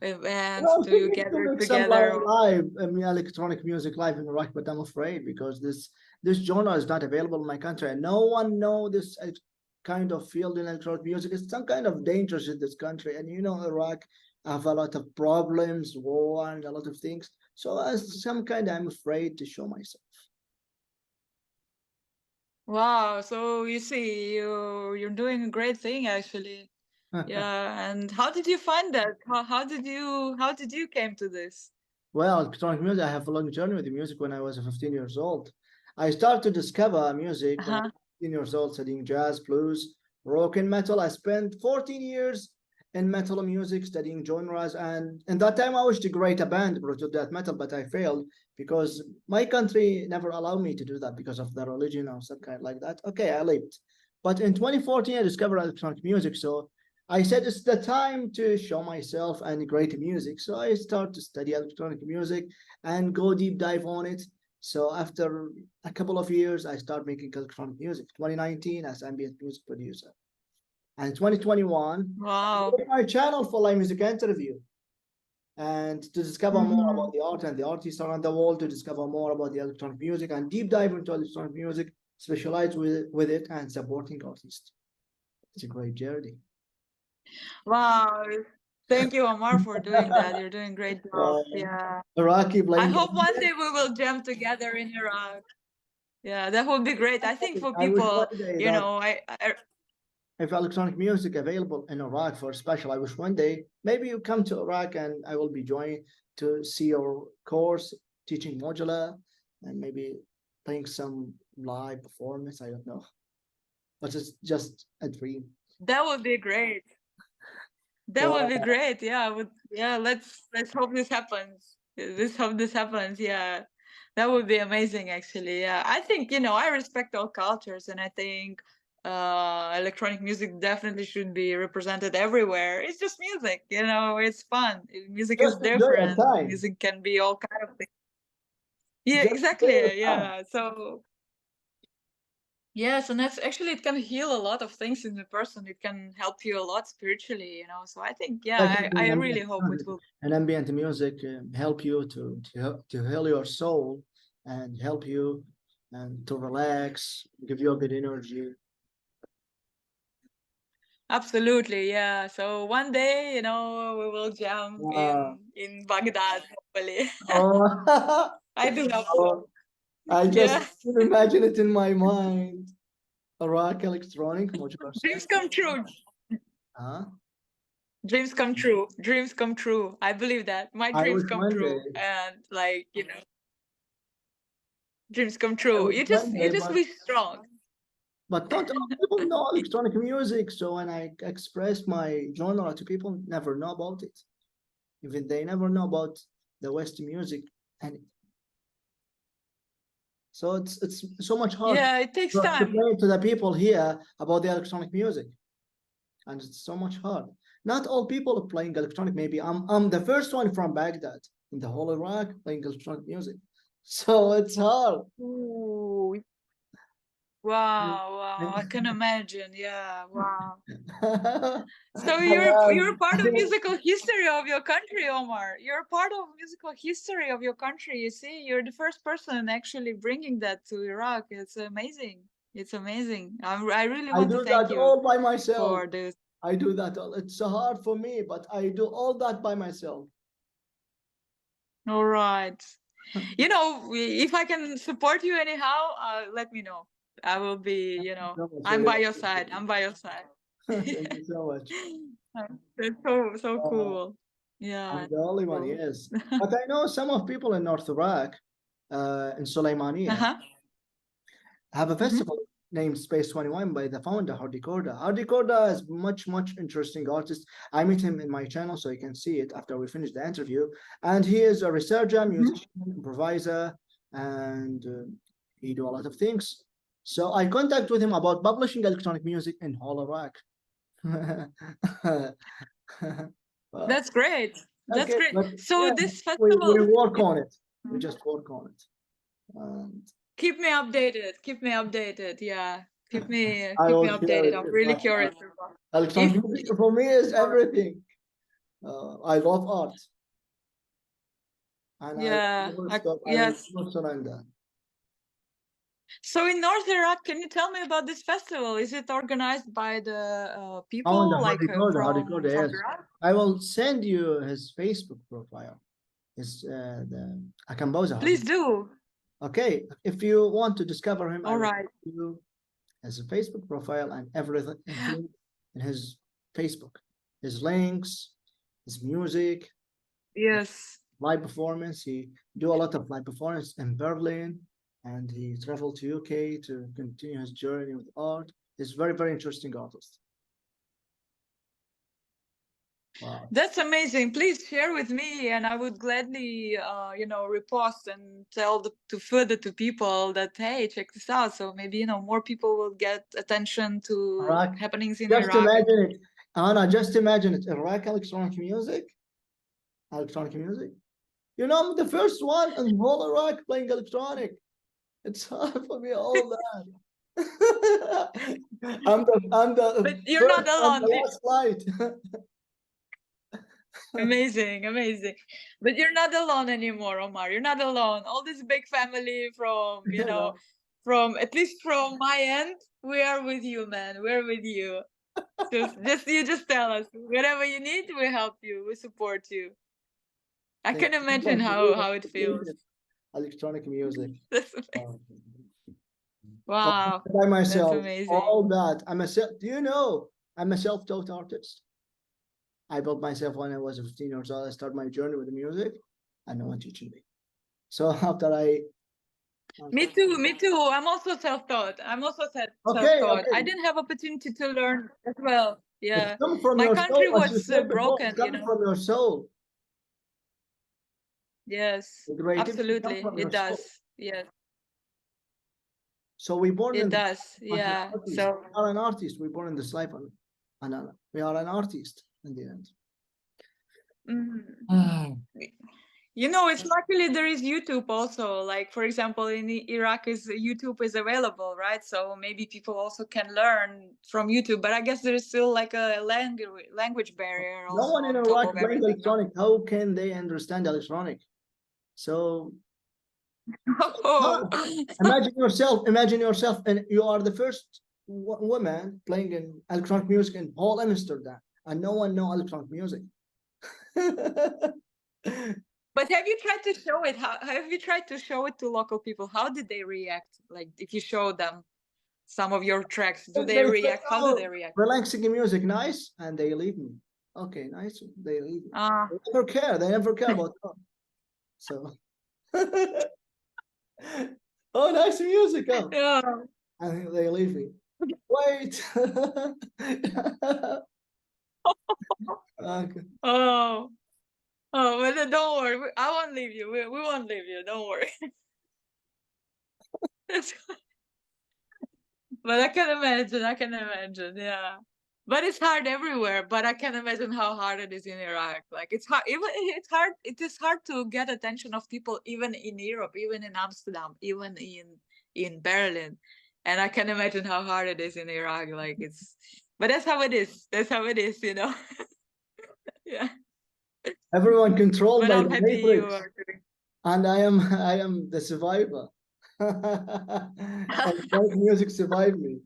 events? I'm Do you thinking to gather make some together? live, I mean, electronic music live in Iraq, but I'm afraid because this genre is not available in my country, and no one know this kind of field in electronic music. It's some kind of dangerous in this country, and Iraq have a lot of problems, war, and a lot of things. So as some kind, I'm afraid to show myself. Wow, so you see, you're doing a great thing, actually. Yeah, and how did you find that? How did you came to this? Well, electronic music, I have a long journey with the music when I was 15 years old. I started to discover music when I Uh-huh. was 15 years old, studying jazz, blues, rock, and metal. I spent 14 years in metal music, studying genres. And in that time, I was to create a band, brought to that metal, but I failed because my country never allowed me to do that because of the religion or some kind like that. Okay, I left. But in 2014, I discovered electronic music. So I said it's the time to show myself and create music. So I start to study electronic music and go deep dive on it. So after a couple of years, I start making electronic music. 2019 as ambient music producer. And 2021, I Wow. made my channel for live music interview and to discover more Mm-hmm. about the art and the artists around the world, to discover more about the electronic music and deep dive into electronic music, specialize with it and supporting artists. It's a great journey. Wow. Thank you, Omar, for doing that. You're doing a great job. Yeah. Iraqi I playing. hope one day we will jam together in Iraq. Yeah, that would be great. I think for I wish one people, day that I if electronic music available in Iraq for special, I wish one day maybe you come to Iraq and I will be joining to see your course, teaching modular and maybe playing some live performance. I don't know, but it's just a dream. That would be great. That would be great. Yeah, I would. Yeah, let's hope this happens. Let's hope this happens. Yeah, that would be amazing. Actually, yeah. I think I respect all cultures, and I think electronic music definitely should be represented everywhere. It's just music. It's fun. Music is Just enjoy your different. time. Music can be all kind of things. Yeah, Just enjoy your exactly. time. Yeah. So yes, and that's actually it can heal a lot of things in the person. It can help you a lot spiritually. So I think, Like I really hope it will. an ambient music help you to heal your soul and help you and to relax, give you a good energy. Absolutely, yeah. So one day, we will jam in Baghdad, hopefully. Oh, I do hope so. oh, I just Yeah. imagine it in my mind. A rock electronic modular Dreams synth. come true. Huh? Dreams come true. Dreams come true. I believe that. My I dreams wish come one true. day. And dreams come I true. wish one You day, just be strong. but not all people know electronic music. So when I express my genre to people, never know about it. Even they never know about the West music, and so it's so much hard Yeah, it takes to time. explain to the people here about the electronic music, and it's so much hard. Not all people are playing electronic. Maybe I'm the first one from Baghdad in the whole Iraq playing electronic music, so it's hard. Ooh, wow, I can imagine. Yeah, wow. So you're part of musical history of your country, Omar. You're part of musical history of your country. You see, you're the first person actually bringing that to Iraq. It's amazing. It's amazing. I really I want to do thank that you all by myself. for this. I do that all. It's so hard for me, but I do all that by myself. All right. If I can support you anyhow, let me know. I will be, So much for I'm by your- your side. I'm by your side. Thank you so much. That's so Uh, cool. Yeah. I'm the only one, Cool. yes. But I know some of people in North Iraq, in Suleimania, Uh-huh. have a Mhm. festival named Space 21 by the founder, Hardy Korda. Hardy Korda is much interesting artist. I meet him in my channel, so you can see it after we finish the interview. And he is a researcher, musician, improviser, and he do a lot of things. So I contact with him about publishing electronic music in whole Iraq. That's great. That's Okay, great. but So yeah, this we festival, work on it. We just work on it. And keep me updated. Keep me updated. Yeah. I Keep me will share updated. it I'm with really my curious. electronic If music for me is everything. I love art, and I yeah, never stop. I will yes. never surrender. So in North Iraq, can you tell me about this festival? Is it organized by the Oh, people like the Hardcore, from yes. Iraq? I will send you his Facebook profile. His a composer. Please do. Okay, if you want to discover him, I All will right. send you his Facebook profile and everything in his Facebook, his links, his music, Yes. live performance. He do a lot of live performance in Berlin, and he traveled to UK to continue his journey with art. He's very interesting artist. Wow. That's amazing. Please share with me, and I would gladly, repost and tell to further to people that hey, check this out. So maybe more people will get attention to Iraq. happenings in Just Iraq. imagine it, Anna. Just imagine it. Iraq electronic music. Electronic music. I'm the first one in whole Iraq playing electronic. It's hard for me all that. I'm the But you're not first and alone. the last flight. Amazing, amazing. But you're not alone anymore, Omar. You're not alone. All this big family from, from at least from my end, we are with you, man. We're with you. Just tell us whatever you need. We help you. We support you. I Thank can you so imagine much. I really how it feels. appreciate electronic music. That's amazing. Um, Wow, by that's myself, amazing. all that. Do you know I'm a self-taught artist? I built myself when I was 15 years old. I started my journey with the music, and no one teaching me. So after I Me too. Me too. I'm also self-taught. okay, Self-taught. I okay. didn't have opportunity to learn as well. It's Yeah, coming from my your soul, country as you was said before. It's broken. coming from your soul. Yes, The creativity comes absolutely. from your It does. soul. Yes, So we born it in does. as an Yeah. artist. So. We are an artist. We born in this life, and we are an artist in the end. Mhm. You know, it's luckily there is YouTube also. Like, for example, in Iraq, YouTube is available, right? So maybe people also can learn from YouTube. But I guess there is still like a language barrier No also one in on top Iraq of playing everything, no? electronic. How can they understand electronic? So Oh, imagine yourself, and you are the first woman playing in electronic music in whole Amsterdam, and no one know electronic music. but have you tried to show it? How have you tried to show it to local people? How did they react? Like, if you show them some of your tracks, do they They say, react? How do "Oh, they react? relaxing music, nice," and they leave me. Okay, nice. They leave me. Ah, They never care. They never care about that. So, oh, nice music. Oh, yeah. and they leave me. Wait. Okay. Oh, oh, but don't worry. I won't leave you. We won't leave you. Don't worry. But I can imagine. I can imagine. Yeah. But it's hard everywhere. But I can imagine how hard it is in Iraq. Like it's hard. Even it's hard. It is hard to get attention of people, even in Europe, even in Amsterdam, even in Berlin. And I can imagine how hard it is in Iraq. Like it's. But that's how it is. That's how it is. You know. Yeah. Everyone controlled But by I'm the happy you matrix, are doing. and I am the survivor. Electronic music survived me.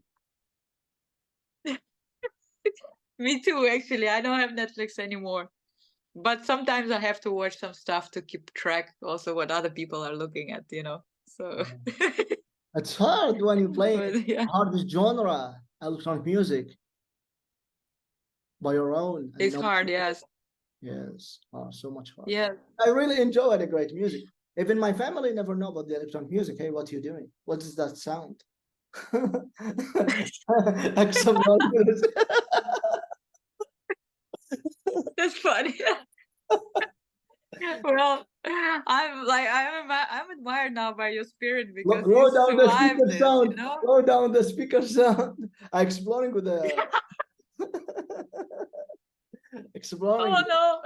Me too, actually. I don't have Netflix anymore. But sometimes I have to watch some stuff to keep track also what other people are looking at, you know. So It's hard when you play but yeah, hardest genre electronic music by your own and it's no. hard, yes. Yes, so much hard. Yeah. I really enjoy the great music. Even my family never know about the electronic music. Hey, what are you doing? What is that sound? Like some noise. That's funny. Well, I'm admired now by your spirit because you Low down the survived speaker this, you sound. know? Low down the speaker sound. Exploring with the exploring Oh no.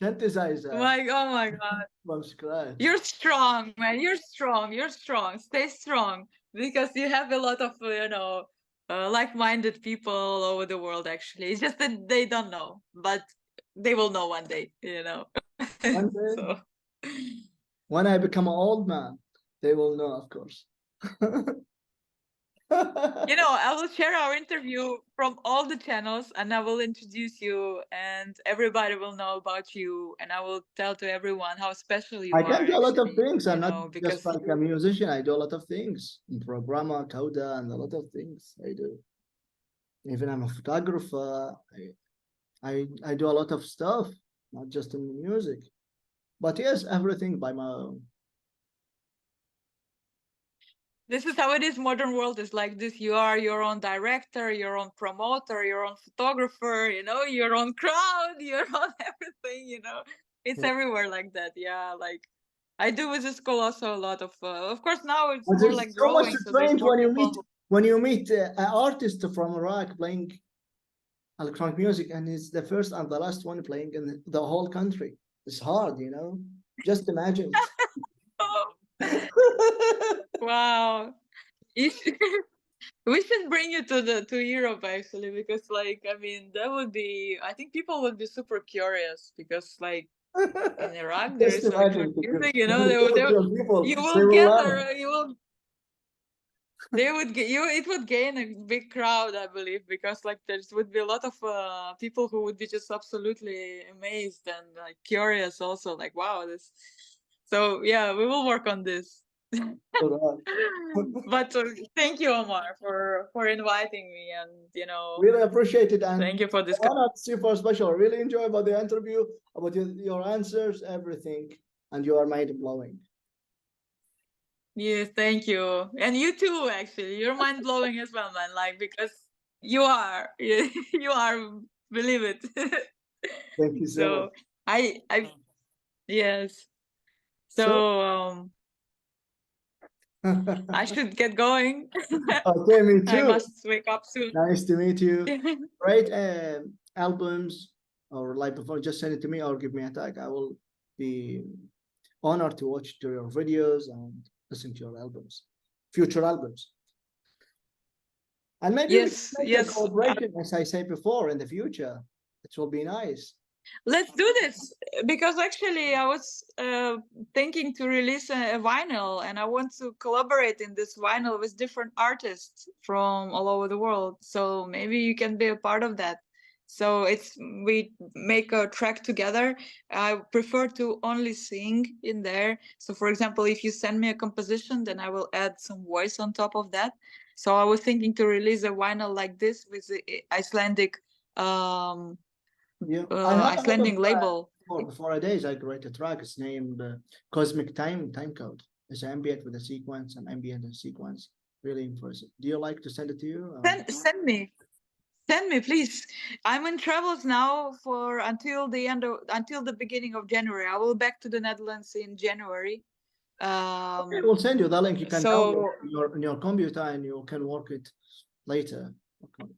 synthesizer Oh my God. from scratch. You're strong, man. You're strong. You're strong. Stay strong because you have a lot of, like-minded people all over the world, actually. It's just that they don't know, but they will know one day, you know. One day, So, when I become an old man, they will know, of course. you know, I will share our interview from all the channels and I will introduce you and everybody will know about you and I will tell to everyone how special you I are, can do a lot of actually, things. I'm you not know, just because like a musician. I do a lot of things. I'm programmer, coder, and a lot of things I do. Even I'm a photographer. I do a lot of stuff, not just in the music. But yes, everything by my own. this is how it is. Modern world is like this. You are your own director, your own promoter, your own photographer, you know, your own crowd, your own everything, you know. It's Yeah. everywhere like that. Yeah, like I do with the school also a lot of course now it's But more it's like so much growing, so there's strange more people when you meet an artist from Iraq playing electronic music, and it's the first and the last one playing in the whole country. It's hard, you know. Just imagine. wow. You should, we should bring you to Europe actually because like I mean that would be I think people would be super curious because like in Iraq there Just is electronic imagine music, you know, when you talk to people, you they will will get laugh. you will they would get you it would gain a big crowd I believe because like there would be a lot of people who would be just absolutely amazed and like curious also like wow this so yeah we will work on this but thank you Omar for inviting me and you know Really appreciate it, and thank you for this honor, super special. I really enjoy about the interview, about your answers, everything, and you are mind blowing. Yes, thank you. And you too, actually. You're mind blowing as well, man. Like, because you are, you are, believe it. Thank you so So yes. So, So I should get going. okay, me I too. must wake up soon. Nice to meet you. Great albums, or like before, just send it to me or give me a tag. I will be honored to watch your videos and listen to your albums, future albums. And maybe we can Yes, make a yes. collaboration, as I said before, in the future. It will be nice. Let's do this because actually I was thinking to release a vinyl, and I want to collaborate in this vinyl with different artists from all over the world. So maybe you can be a part of that. So we make a track together. I prefer to only sing in there. So for example, if you send me a composition, then I will add some voice on top of that. So I was thinking to release a vinyl like this with the Icelandic Yeah, I have a lot Icelandic of label. before a days I create a track. It's named Cosmic Time Code. It's ambient with a sequence and ambient and sequence. Really impressive. Do you like to send it to you? Send me, please. I'm in travels now for until the beginning of January. I will back to the Netherlands in January. Okay, we'll send you the link. You can download So in your computer and you can work it later. Okay.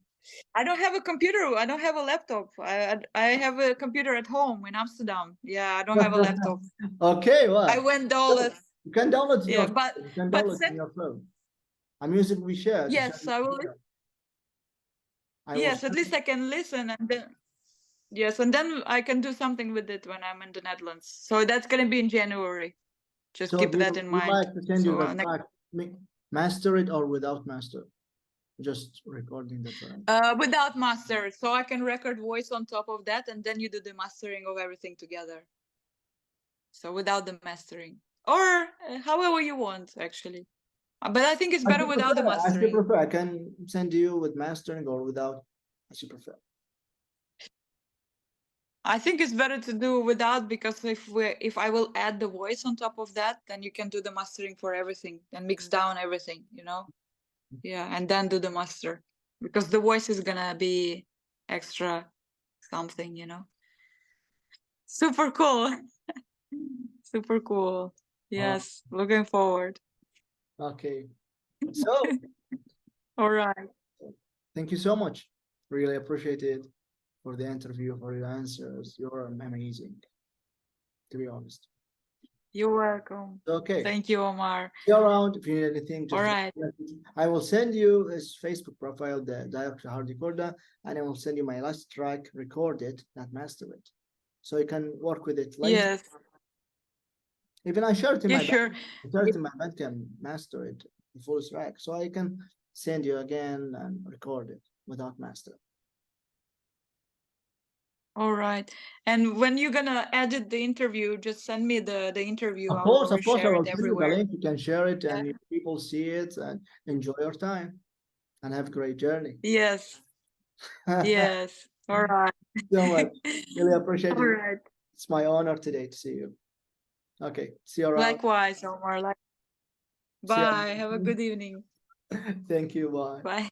I don't have a computer. I don't have a laptop. I have a computer at home in Amsterdam. Yeah, I don't have a laptop. Okay, well, I went all the you can download in yeah, your you can but download in your phone. A music we share. yes, I will. I will Yes, at least I can listen, and then yes, and then I can do something with it when I'm in the Netherlands. So that's gonna be in January. Just So keep do that in you mind. like to send you So the track, master it or without master? Just recording the track. without master, so I can record voice on top of that, and then you do the mastering of everything together. So without the mastering, or however you want, actually. But I think it's better without the As you mastering. prefer, I can send you with mastering or without, as you prefer. I think it's better to do without, because if I will add the voice on top of that, then you can do the mastering for everything and mix down everything, Yeah, and then do the master, because the voice is gonna be extra something, Super cool. Super cool. Yes, looking forward. Okay. So All right. thank you so much. Really appreciate it for the interview, for your answers. You're amazing, to be honest. You're welcome. Okay. Thank you, Omar. See you around. If you need anything, just All right. I will send you his Facebook profile, the director Hardy Korda, and I will send you my last track, record it, not master it. So you can work with it later. Yes. Even I shared in Yeah, my sure. I shared in my band can master it, the full track. So I can send you again and record it without master. All right. And when you're gonna edit the interview, just send me the interview. Of I course, will I share will it send you the everywhere. link. You can share it Yeah. and people see it and enjoy your time and have a great journey. Yes. Yes. All right. So much. Really appreciate it. All right. It's my honor today to see you. Okay. See you around. Likewise, Omar. See you. Bye. Have a good evening. Thank you. Bye. Bye.